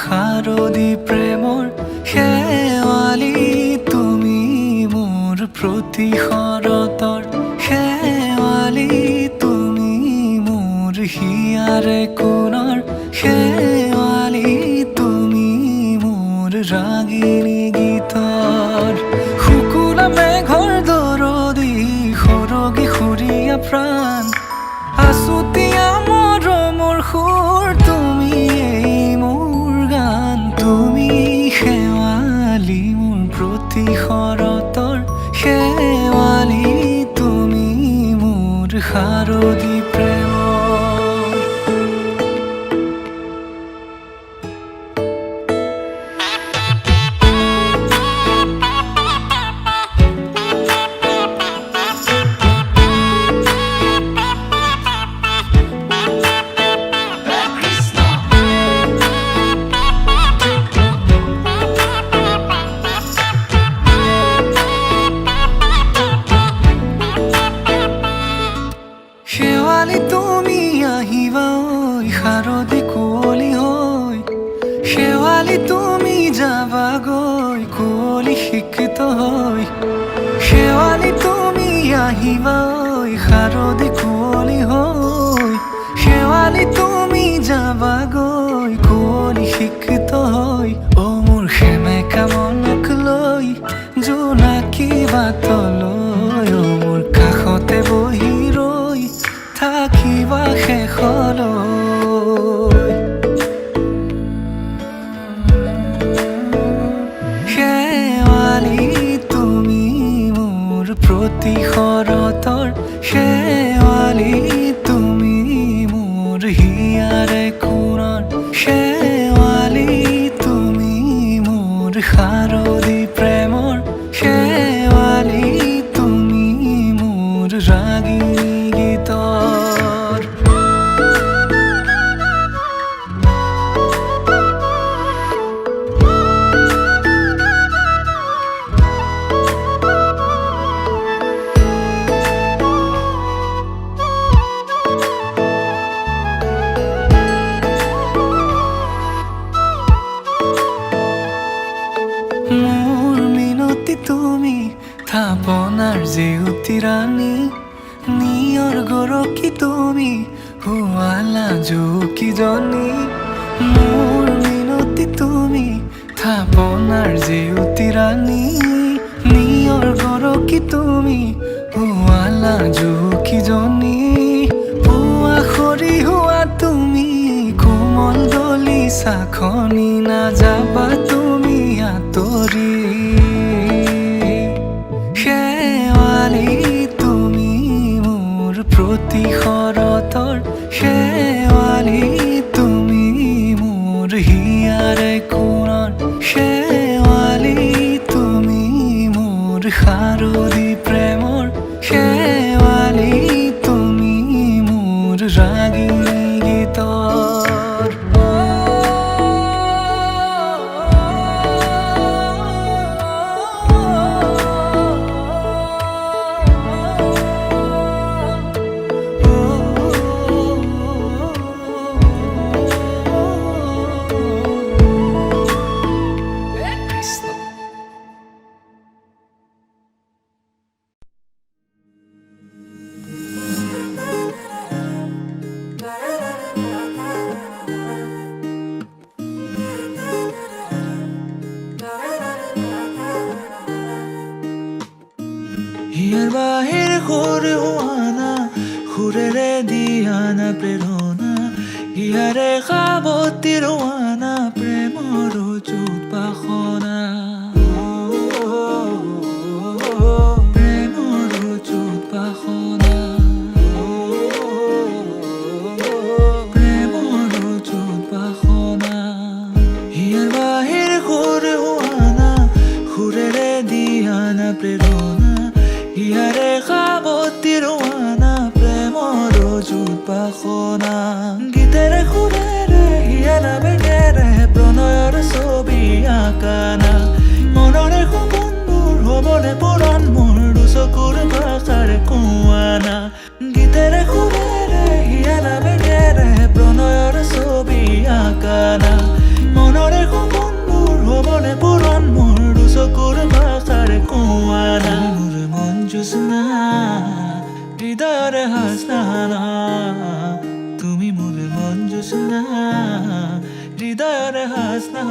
শাৰদী প্ৰেমৰ শেৱালি তুমি মোৰ প্ৰতি শৰতৰ শেৱালি তুমি মোৰ হিয়াৰে কোণৰ শেৱালি তুমি মোৰ ৰাগিনী গীতৰ শুকুলা মেঘৰ দৰদি সৰগী সুৰীয়া প্ৰাণ আছুতীয়া মৰমৰ সুৰ তুমি এই মোৰ গান তুমি শেৱালি মোৰ প্ৰতি শৰতৰ শেৱালি তুমি মোৰ শাৰদী প্ৰেমৰ শেৱালি তুমি আহিবা ঐ শাৰদী কুঁৱলী হৈ শেৱালি তুমি যাবাগৈ কুঁৱলী শিক্ষিত হৈ শেৱালি তুমি আহিবা ঐ শাৰদী কুঁৱলী হৈ শেৱালি তুমি যাবাগৈ কুঁৱলী শিক্ষিত হৈ অ মোৰ সেমেকা মনক লৈ জোনাকী বাটলৈ অ মোৰ কাষতে বহি ৰৈ থাকিবা শেষলৈ শেৱালি তুমি মোৰ প্ৰতি শৰতৰ শেৱালি তুমি মোৰ হিয়াৰে কোণৰ শেৱালি তুমি মোৰ শাৰদী প্ৰেমৰ শেৱালি তুমি মোৰ ৰাগিনী গীতৰ মোৰ মিনতি তুমি থাপনাৰ জেউতি ৰাণী নিয়ৰ গৰকী তুমি শুৱালা জুকিজনী মোৰ মিনতি তুমি থাপনাৰ জেউতি ৰাণী নিয়ৰ গৰকী তুমি শুৱালা জুকিজনী পুৱা খৰি হোৱা তুমি কোমল দলি চাখনি নাযাবা তুমি আঁতৰি শেৱালি তুমি মোৰ প্ৰতি শৰতৰ শেৱালি তুমি মোৰ হিয়াৰে কোণৰ শেৱালি তুমি মোৰ শাৰদী প্ৰেমৰ শেৱালি তুমি মোৰ ৰাগিনী গীতৰ হিয়াৰ বাহিৰ সুৰ হোৱানা সুৰেৰে দিয়ানা প্ৰেৰণা হিয়াৰে সাৱতী ৰোৱানা প্ৰেমৰ যুত বাসনা প্ৰেমৰ যুত বাসনা প্ৰেমৰ যুত বাসনা হিয়াৰ বাহিৰ সুৰ হোৱানা সুৰেৰে দিয়ানা প্ৰেৰণা হিয়াৰে সাৱতী ৰোৱানা প্ৰেমৰ যুত বাসনা গীতেৰে সুৰেৰে হিয়াৰা বেগেৰে প্ৰণয়ৰ ছবি আঁকানা মনৰে সপোনবোৰ হ'বলে পূৰণ মোৰ দুচকুৰ ভাষাৰে কোৱানা গীতেৰে সুৰেৰে হিয়াৰা বেগেৰে প্ৰণয়ৰ ছবি আঁকানা মনৰে হৃদয়ৰে হাসনা তুমি মোৰ মন জোছনা হৃদয়ৰে হাসনা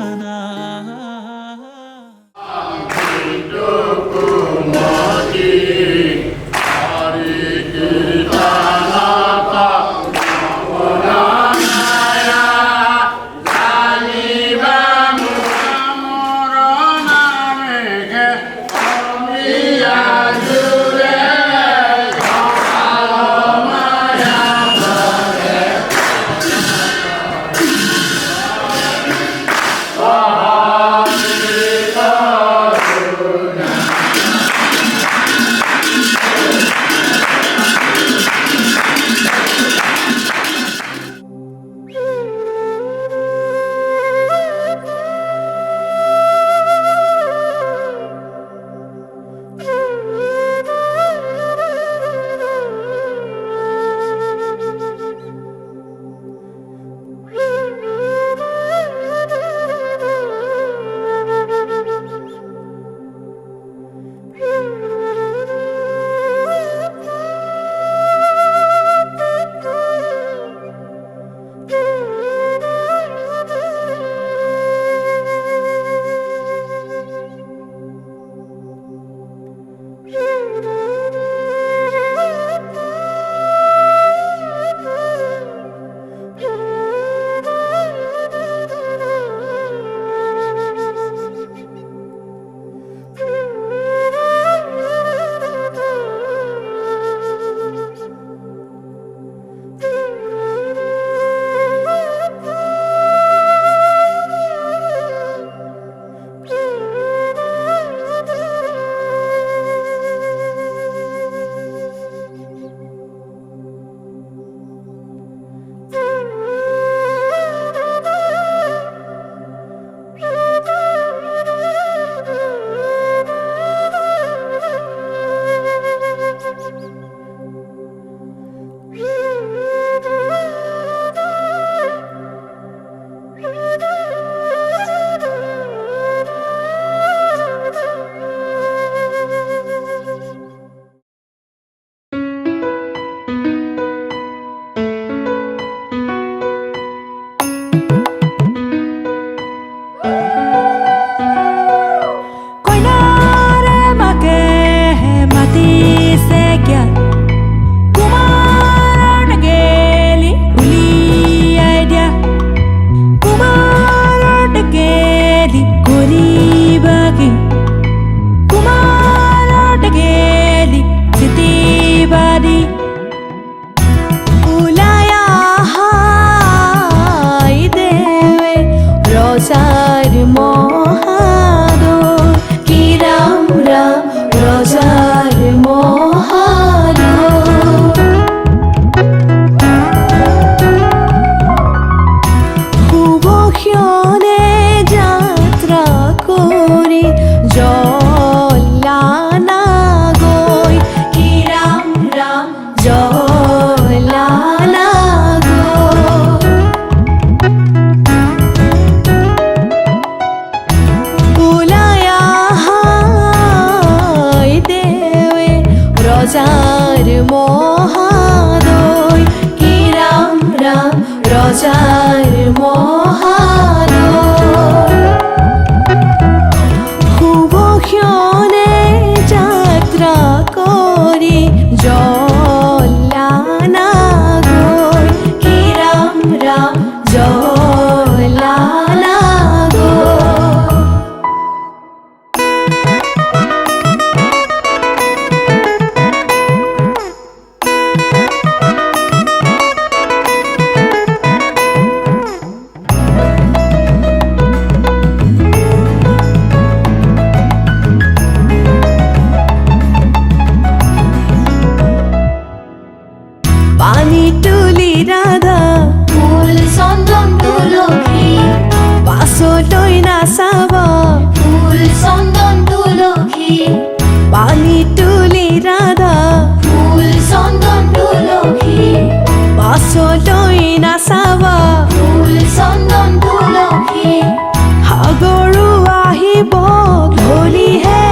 Holy है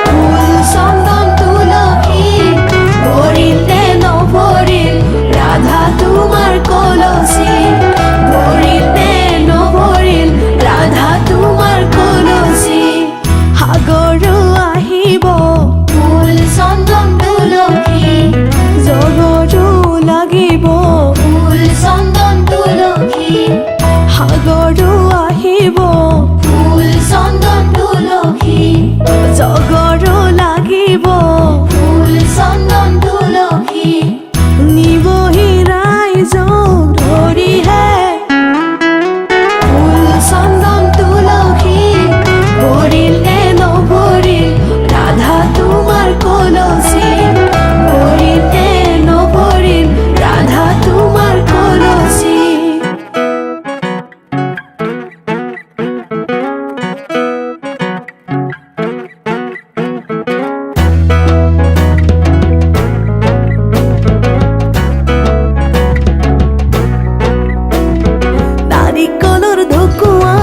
फूल चंदन तुलसी চন্দন তুলসী নিবহি ৰাইজ ধৰি হে ফুল চন্দন তুলসী ভৰিল নে নভৰিল ৰাধা তোমাৰ কলচী ভৰিল নে নভৰিল ৰাধা তোমাৰ কলচী নাৰিকলৰ ঢকুৱা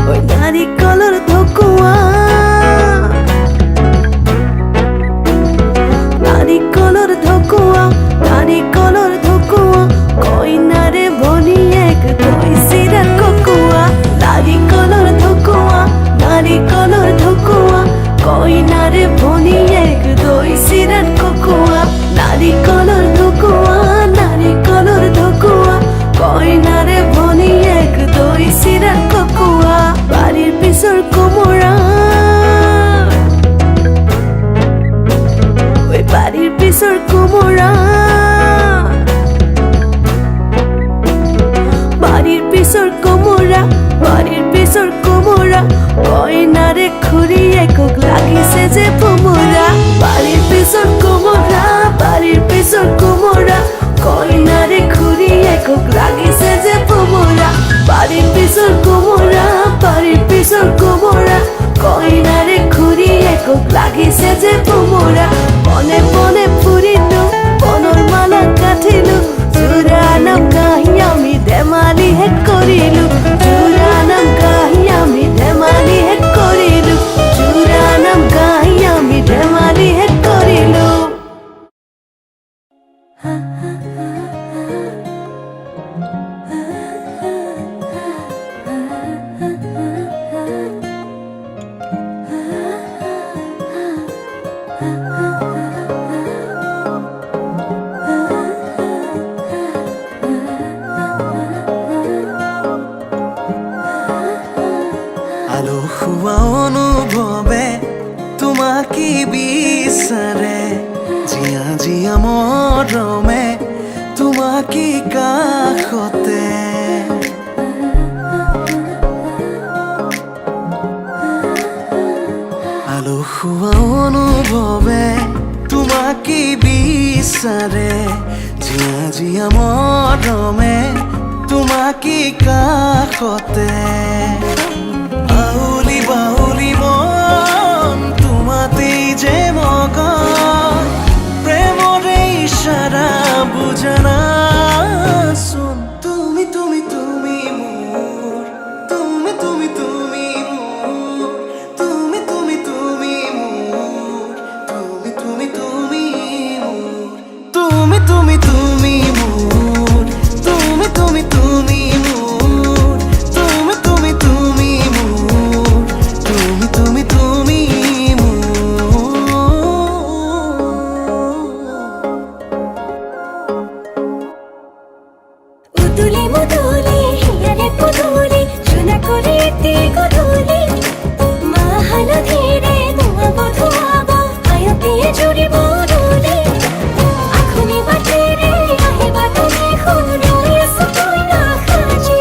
ঐ নাৰিকলৰ ঢকুৱা নাৰিকলৰ ঢকুৱা নাৰিকলৰ ঢকুৱা কইনাৰে ভনীয়েক দৈ চিৰাৰ ককোৱা নাৰিকলৰ ঢকুৱা নাৰিকলৰ ঢকুৱা কইনাৰে ভনীয়েক দৈ চিৰাৰ ককোৱা নাৰিকলৰ ঢকুৱা নাৰিকলৰ ঢকুৱা কইনাৰে ভনীয়েক দৈ চিৰাৰ ককোৱা বাৰীৰ পিছৰ কোমোৰা ঐ বাৰীৰ পিছৰ কোমোৰা বাৰীৰ পিছৰ কোমোৰা বাৰীৰ পিছৰ কোমোৰা কইনাৰে খুৰীয়েকক লাগিছে যে ভোমোৰা বাৰীৰ পিছৰ কোমোৰা বাৰীৰ পিছৰ কোমোৰা কইনাৰে খুৰীয়েকক লাগিছে যে ভোমোৰা বাৰীৰ পিছৰ কোমোৰা বাৰীৰ পিছৰ কোমোৰা কইনাৰে খুৰীয়েকক লাগিছে যে ভোমোৰা বনে বনে ফুৰিলো বনৰ মালা কাঠিলো জোৰা নাম গাহি আমি ধেমালি হেট কৰিলো জোৰা নাম গাহি আমি ধেমালি হেট কৰিলো জোৰা নাম গাহি আমি ধেমালি হেট কৰিলো আলসুৱা অনুভৱে তোমাকে বিচাৰে জিয়া জিয়া মৰমে তোমাকে কাষতে আলসুৱা অনুভৱে তোমাকে বিচাৰে জিয়া জিয়া মৰমে তোমাকে কাষতে বাউলি বাউলি মন তোমাতেই যে মগন প্ৰেমৰে ইশাৰা বুজনা চোন তুমি তুমি তুমি মোৰ তুমি তুমি তুমি মোৰ তুমি তুমি তুমি মোৰ তুমি তুমি তুমি মোৰ তুমি তুমি তুমি মোৰ তুমি তুমি তুমি মোৰ তুমি তুমি তুমি মোৰ তুমি তুমি তুমি উদুলি মুদুলি হিয়ারে পুদুলি সোনা করে এতে গধুলি মা হালধিরে ধোঁয়াব ধোঁয়াব আয়তিয়ে জুড়িব রুলি আখুনি বাটে রে আহিবা তুমি খুন রয়েছো তুই না খাজি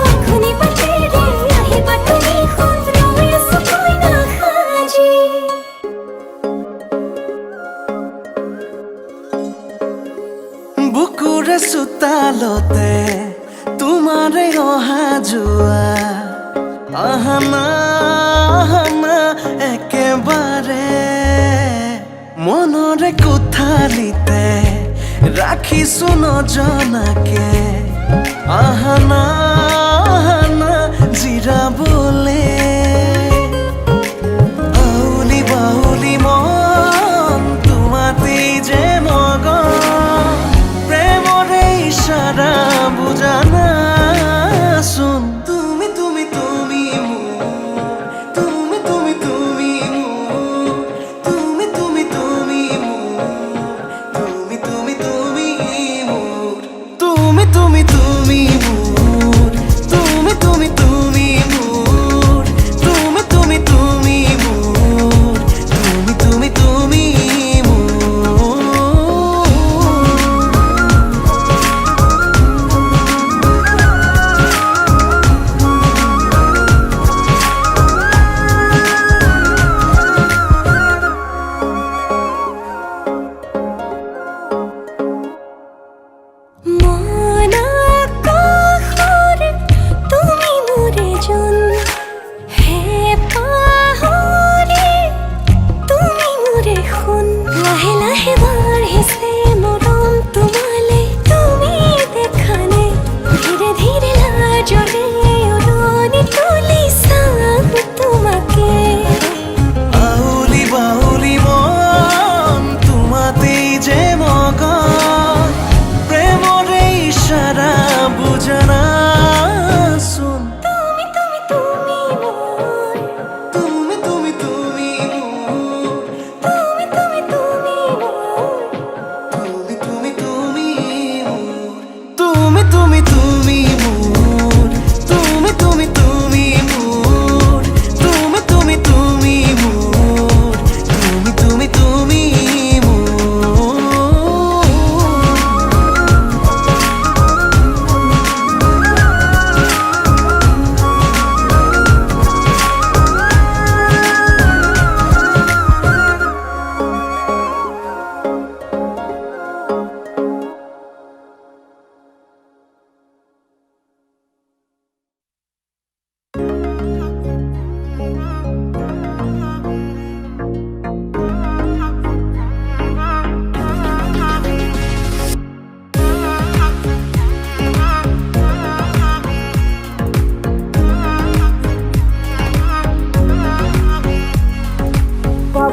আখুনি বাটে রে আহিবা তুমি খুন রয়েছো তুই না খাজি বুকুৰে চোতালতে তোমাৰে অহা যোৱা আহানা আহানা একেবাৰে মনৰে কোঠালিতে ৰাখিছো নজনাকে আহানা আহানা জিৰাবলে আউলি বাউলি মন তোমাতেই যে মগন প্ৰেমৰে ইশাৰা বুজানা চোন তুমি তুমি তুমি মোৰ তুমি তুমি তুমি মোৰ তুমি তুমি তুমি মোৰ তুমি তুমি তুমি মোৰ তুমি তুমি তুমি মোৰ তুমি তুমি তুমি মোৰ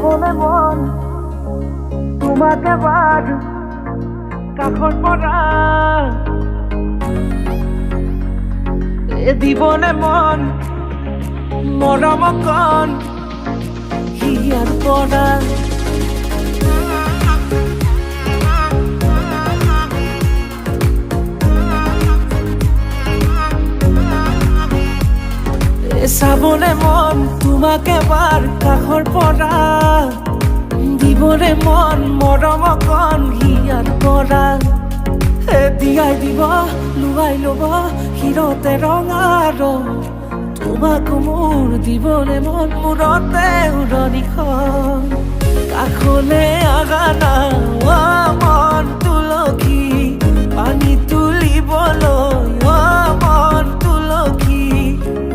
চাবলে মন তোমাক এবাৰ কাষৰ পৰা দিবলে মন মৰম কণ হিয়াৰ পৰা চাবলে মন তোমাক এবাৰ কাষৰ পৰা দিবলে মন মৰম কণ হিয়াৰ পৰা দিয়াই দিব লুৱাই ল'ব হিৰতে ৰঙা ৰং তোমাক মোৰ দিবলে মন মূৰতে উৰণিখন কাষলে আগানা মন তুলসী পানী তুলিবলৈ মন তুলসী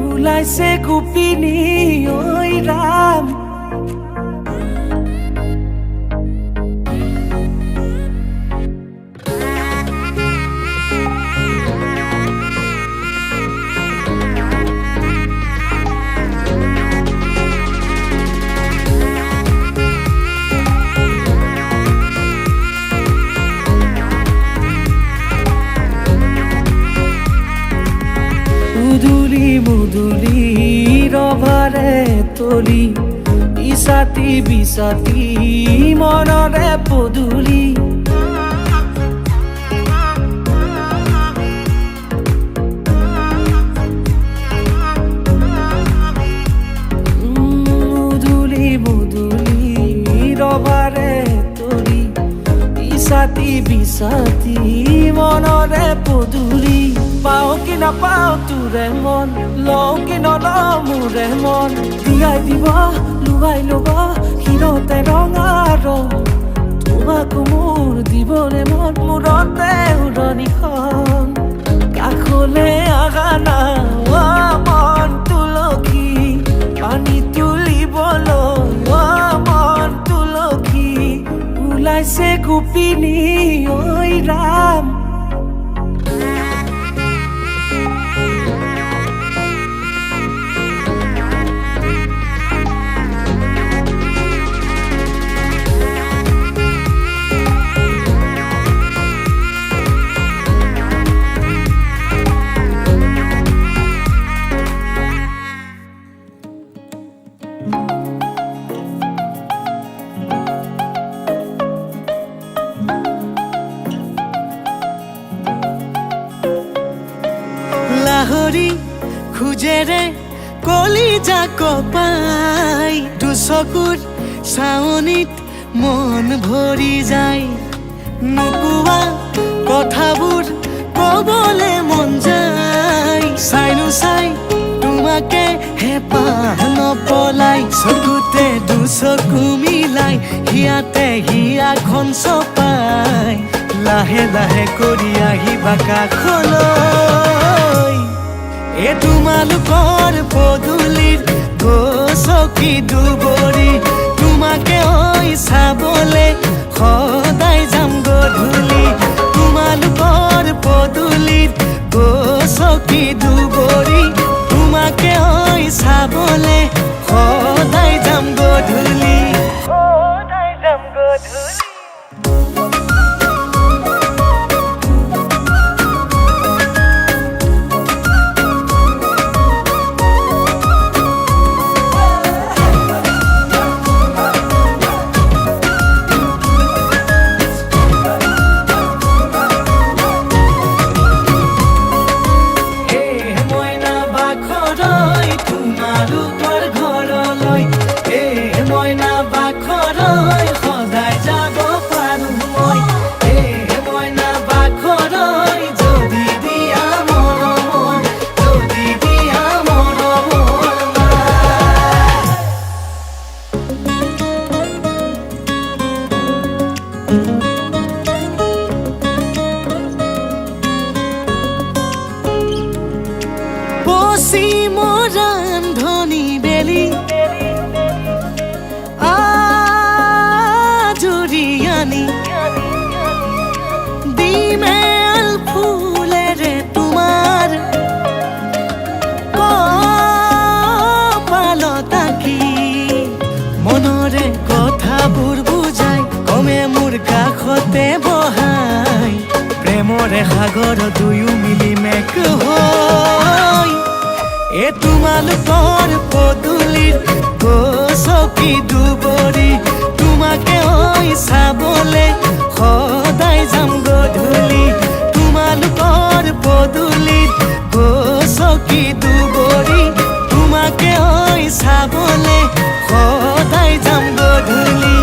ওলাইছে গোপিনী ঐ ৰাম মুদুলি মুদুলি ৰভাৰে তলি ইছাতি বিছাতি মনৰে পদুলি মুদুলি মুদুলি ৰভাৰে তলি ইছাতি বিছাতি মনৰে পদুলি পাও কি নাপাও তোৰে মন লও কি নলও মোৰে মন দিয়াই দিব লুৱাই ল'ব হিৰতে ৰঙা ৰং তোমাক মোৰ দিবলে মন মূৰতে উৰণিখন কাষলে আগানা মন তুলসী পানী তুলিবলৈ মন তুলসী ওলাইছে গোপিনী ঐ ৰাম লাহৰি খুজেৰে কলিজা কপাই দুচকুৰ চাৱনিত মন ভৰি যায় নোকোৱা কথাবোৰ কবলে মন যায় চাইনো চাই তোমাকে হেঁপাহ নপলাই চকুতে দুচকু মিলাই হিয়াতে হিয়াখন চপাই লাহে লাহে কৰি আহিবা কাষলৈ এ তোমালোকৰ পদূলিৰ গছকি দুবৰি তোমাকে ঐ চাবলে সদায় যাম গধূলি তোমালোকৰ পদূলিৰ গছকি দুবৰি তোমাকে ঐ চাবলে সদায় যাম গধূলি সদায় যাম গধূলি তাৰে সাগৰ দুয়ো মিলি মেঘ হৈ তোমালোকৰ পদূলিৰ গছকি দুবৰি তোমাকে ঐ চাবলে সদায় যাম গধূলি তোমালোকৰ পদূলিৰ গছকি দুবৰি তোমাকে ঐ চাবলে সদায় যাম গধূলি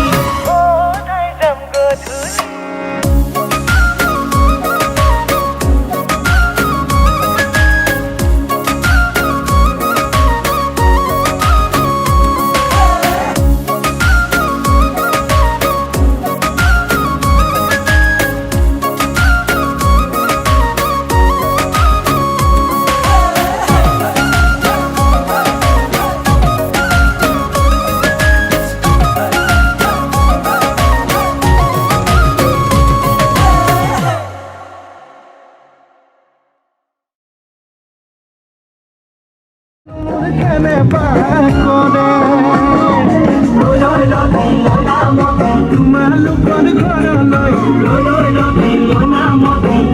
তোমালোকৰ ঘৰলৈ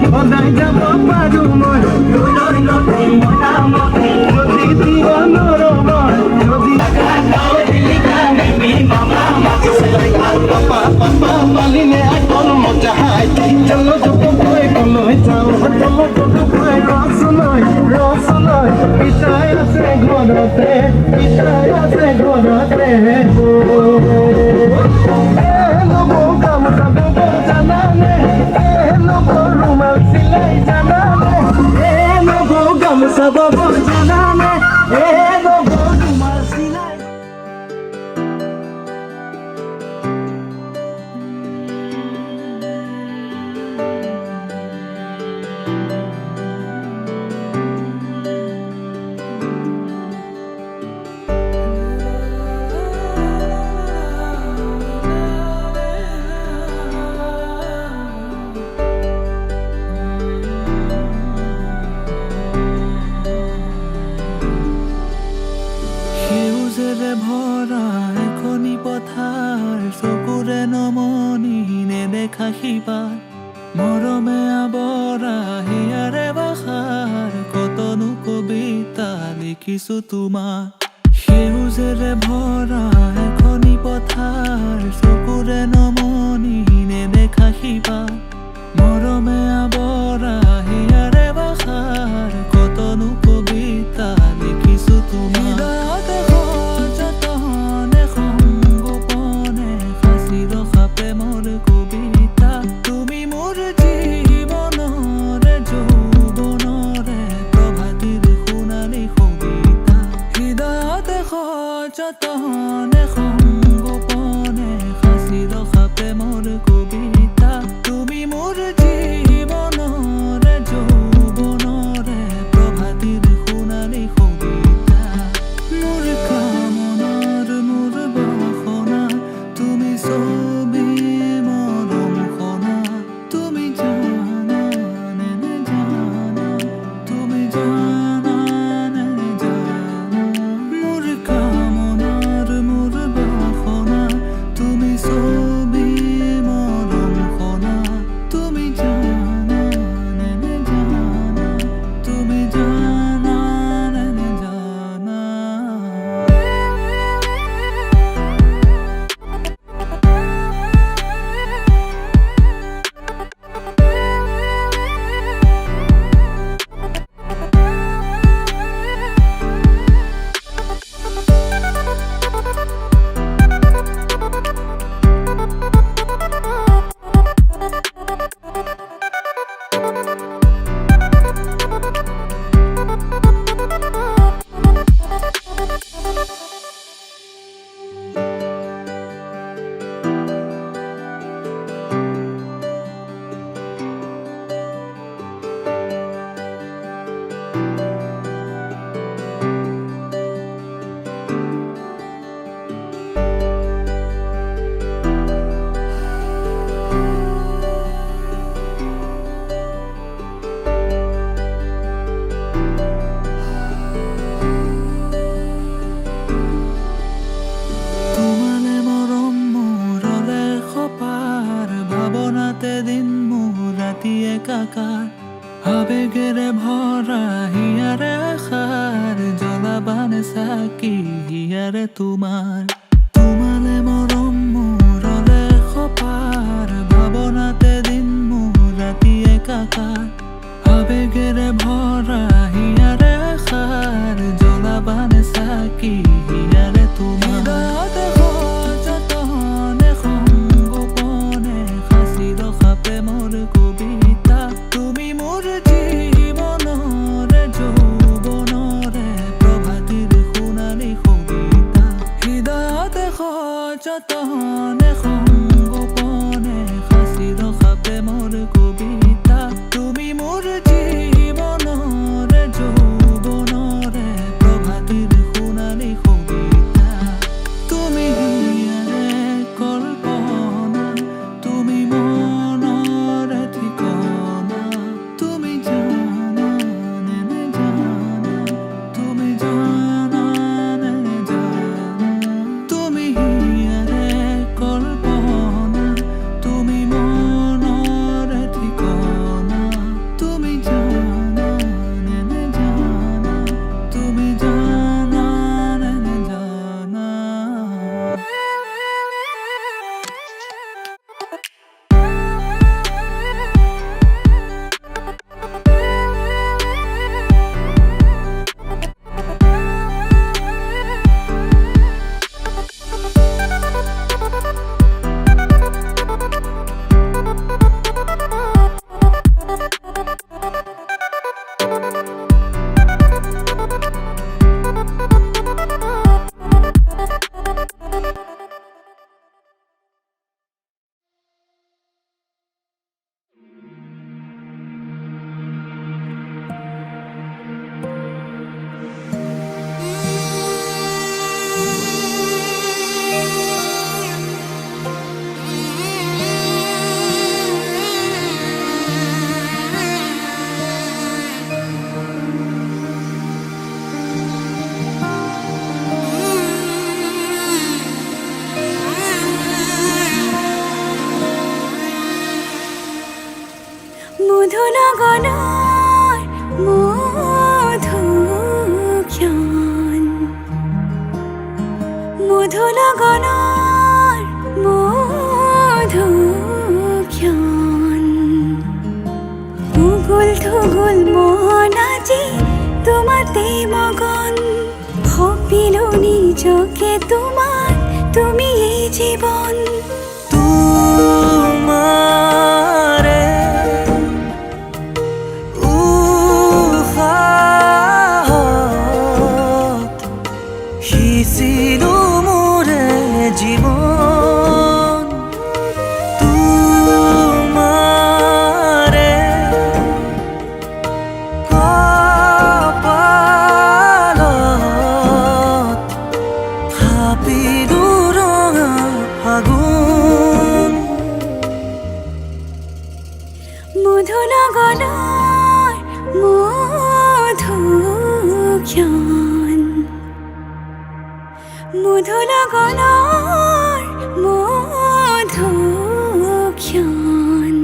সদায় যাব পাৰো মই যদি জীৱনৰ যদি মালিনে আগৰ মজাই চলো জপকৈ কলৈ যাওঁ জপকৈ ৰচলৈ পিতাই আছে ঘৰতে জানানে ৰুমাল চিলাই জানানে গামোচা বব জানানে ৰুমাল চিলাই সেউজেৰে ভৰা এখনি পথাৰ চকুৰে নমনি নেদেখা সিপাৰ মৰমে আৱৰা হিয়াৰে বাখাৰ কতনো কবিতা লিখিছো তোমাৰ সেউজেৰে ভৰা এখনি পথাৰ চকুৰে নমনি নেদেখা সিপাৰ মৰমে আৱৰা হিয়াৰে বাখাৰ কতনো কবিতা লিখিছো তোমাৰ প্ৰেমৰ কবিতা তুমি মোৰ জীৱনৰে যৌৱনৰে প্ৰভাতিৰ সোণালী কবিতা হৃদয়তে সযতনে সযতনে সংগোপনে সাঁচি ৰখা প্ৰেমৰ কবিতা তুমি মোৰ জীৱনৰে যৌৱনৰে প্ৰভাতিৰ সোণালী কবিতা তুমি হিয়াৰে কল্পনা তুমি মনৰে ঠিকনা তুমি জানা নে নেজানা তুমি জানা নে নেজানা তুমি হিয়াৰে কল্পনা তুমি মনৰে ঠিকনা তুমি জানা নে নেজানা তুমি জানা নে নেজানা মধুনগনৰ মধুক্ষণ মধুনগনৰ মধুক্ষণ উগুল থুগুল মন আজি তোমাতে মগন সপিলো নিজকে তোমাত তুমি এই জীৱন তোমাৰে উশাহত সিঁচিলো মোৰে জীৱন তোমাৰে কপালত থাপিলো ৰঙা ফাগুন মধুনগনৰ মধুক্ষণ মধুনগনৰ মধুক্ষণ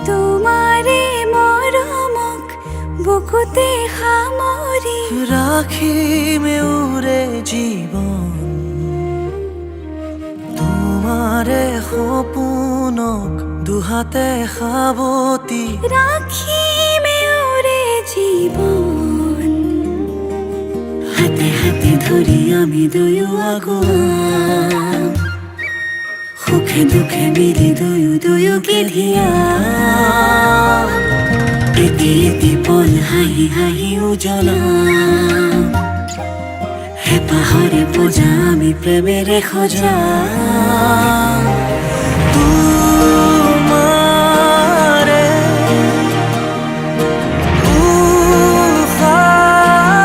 তোমাৰে মৰমক বুকুতে সামৰি ৰাখিমে উৰে জীৱন তোমাৰে সপোনক দুহাতে সাৱতি ৰাখিমে উৰে জীৱন হাতে হাতে ধৰি আমি দুয়ো আগুৱাম সুখে দুখে মিলি দুয়ো দুয়োকে ধিয়াম এটি এটি পল হাঁহি হাঁহি উজ্বলাম হেঁপাহৰে পূজা আমি প্ৰেমেৰে সজাম তোমাৰে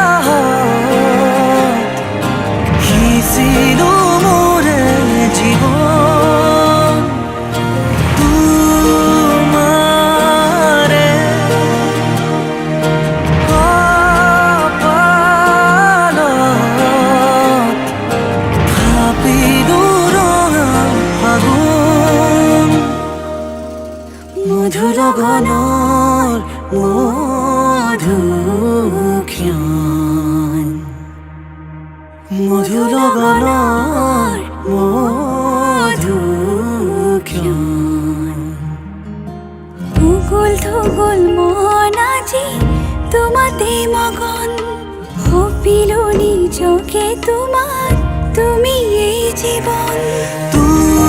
উশাহত সিঁচিলো মোৰে জীৱন তোমাৰে কপালত থাপিলো ৰঙা ফাগুন মধুৰগণৰ মধুক্ষণ মধুৰগণৰ মধুক্ষণ উগুল মধু গুলমন আজি তোমাতে মগন সপিলো নিজকে তোমাৰ তুমি এই জীৱন তোমাৰে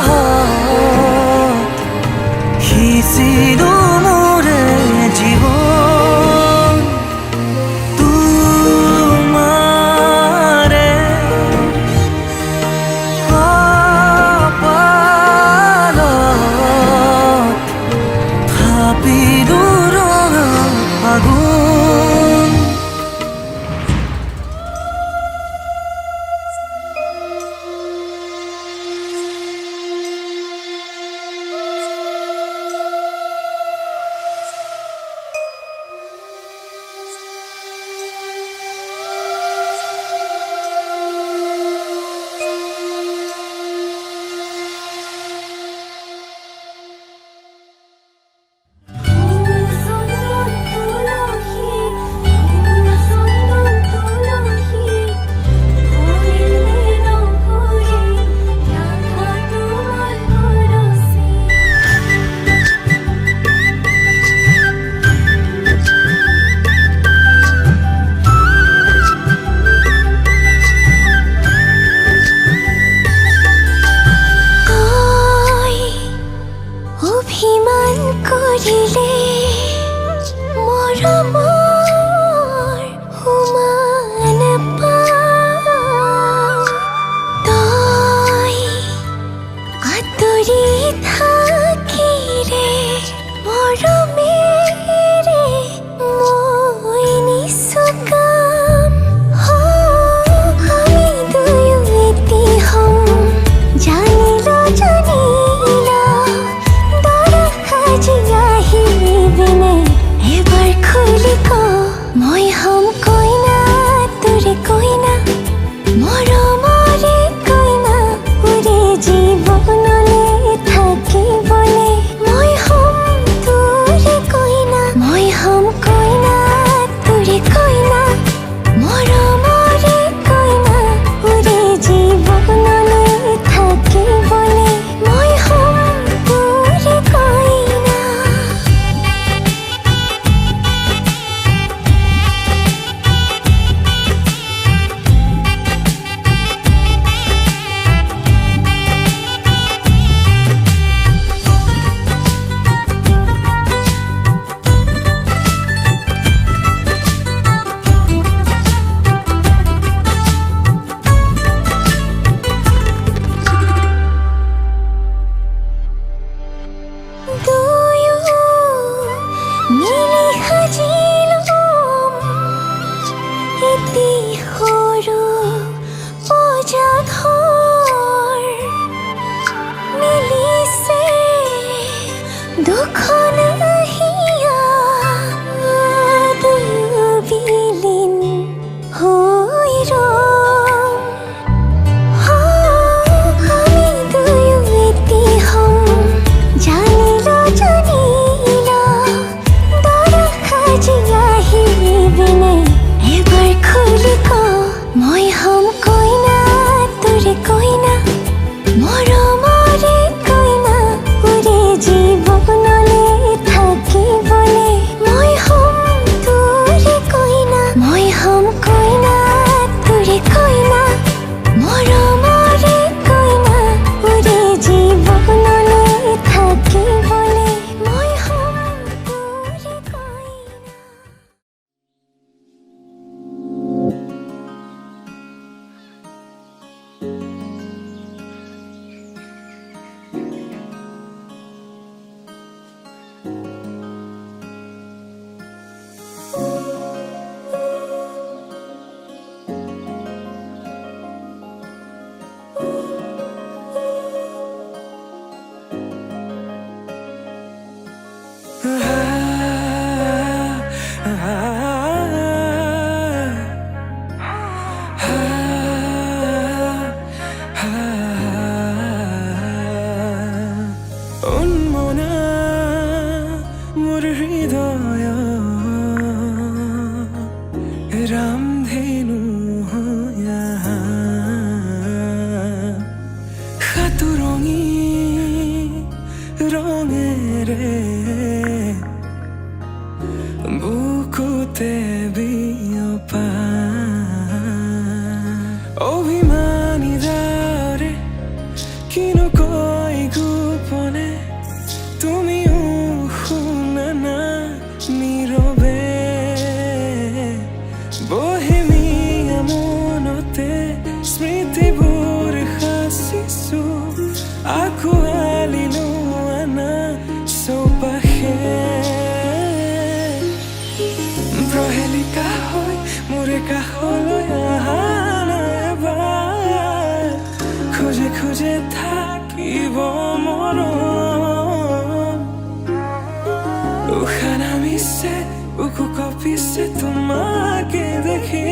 উশাহত সিঁচিলো মোৰে জীৱন তোমাৰে কপালত থাপিলো ৰঙা আগুন অভিমান কৰিলে মৰমৰ সমান পাওঁ তই আঁতৰি থাকিলে মৰমেৰে মই নিচুকাম আমি দুয়ো এটি হম জানিলো জানিলা আজি আহিবিনে এবাৰ খুলি ক মই হম কইনা তোৰে কইনা মৰমৰে কইনা উৰে জীৱনলে থাকিবলে মই হম তোৰে কইনা মই হম কইনা তোৰে কইনা মৰমৰে কইনা উৰে জীৱনলে থাকিবলে মই হম তোৰে কইনা খুঁজে থাকিব মৰম উশাহ নামিছে বুকু কঁপিছে তোমাকে দেখি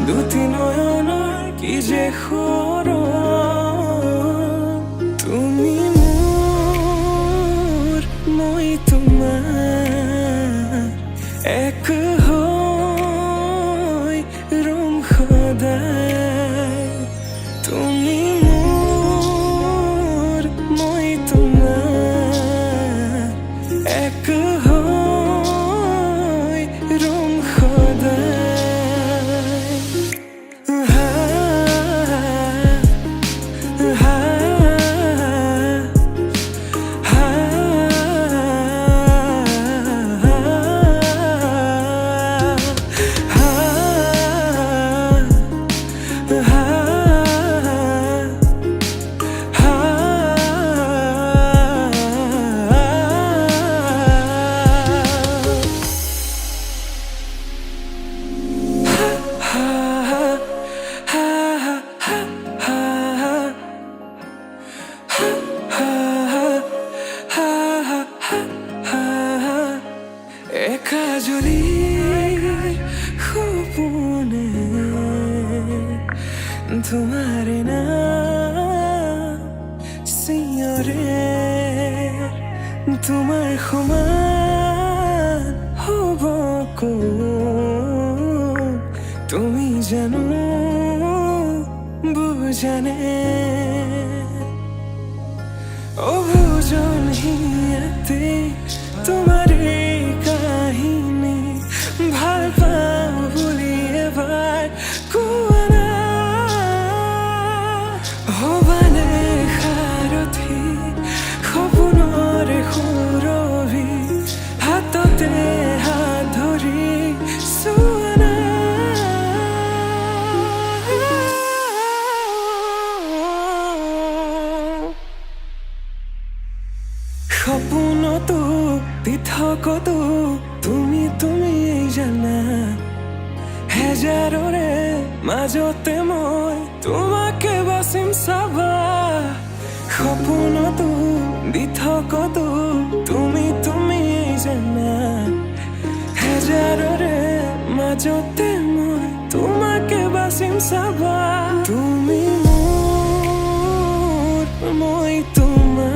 দুটি নয়নৰ কি যে সৰম তুমি মোৰ মই তোমাৰ এক হৈ ৰম সদায় তুমি মোৰ মই তোমাৰ এক হৈ ৰম সদায় হা হা হা একাজলি সপোনে তোমাৰ নাম চিঞৰে তোমাৰ সমান হ'ব কোন তুমি জানো বুজানে অবুজনহীনতে তোমাৰ এই কাহিনী ভাল পাওঁ বুলি এবাৰ কোৱা না হ'বানে সাৰথি সপোনৰে সুৰভি হাততে হাত ধৰি চোৱা না সপোনতো পৃথকতো তুমি জানা হেজাৰৰে মাজতে মই তোমাকে বাচিম চাবা সপোনতো পৃথকতো তুমি জানা হেজাৰৰে মাজতে মই তোমাকে বাচিম চাবা তুমি মোৰ মই তোমাৰ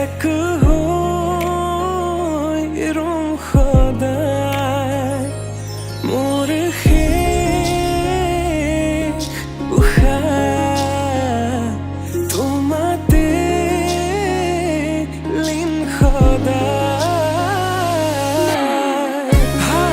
এক হৈ ৰম সদায় মোৰ শেষ উশাহ তোমাতে লীন সদায় হা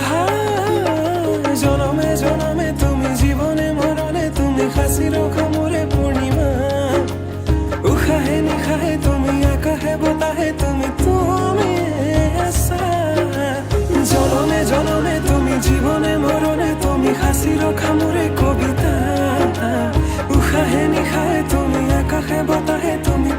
হা জনমে জনমে তুমি জীবনে মরণে তুমি হাসি রখো মোরে পূর্ণিমা উশাহে নিশাহে তুমি আকাশে বতাহে তুমি আছা জনমে জনমে তুমি জীবনে মরণে তুমি হাসি রখা মোরে কবিতা উশাহে নিশাহে তুমি আকাশে বতাহে তুমি